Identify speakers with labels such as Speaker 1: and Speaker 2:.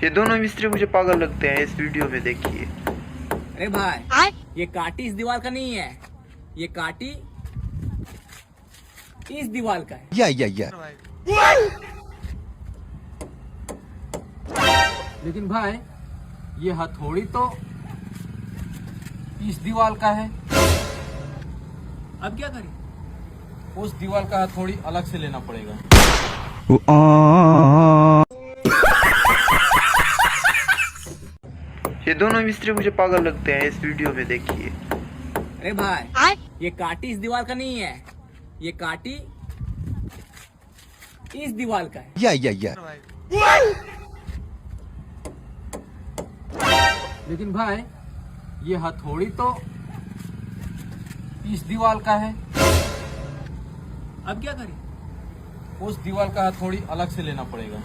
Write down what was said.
Speaker 1: ये दोनों मिस्त्री मुझे पागल लगते हैं। इस वीडियो में देखिए।
Speaker 2: अरे भाई, ये काटी इस दीवार का नहीं है, ये काटी इस दीवार का है।
Speaker 3: या
Speaker 2: लेकिन भाई, ये हथौड़ी तो इस दीवार का है। अब क्या करें?
Speaker 4: उस दीवार का हथौड़ी अलग से लेना पड़ेगा।
Speaker 1: ये दोनों मिस्त्री मुझे पागल लगते हैं। इस वीडियो में देखिए।
Speaker 2: अरे भाई, ये काटी इस दीवार का नहीं है, ये काटी इस दीवार का है।
Speaker 3: या
Speaker 4: लेकिन भाई, ये हथौड़ी तो इस दीवार का है।
Speaker 2: अब क्या करें?
Speaker 4: उस दीवार का हथौड़ी अलग से लेना पड़ेगा।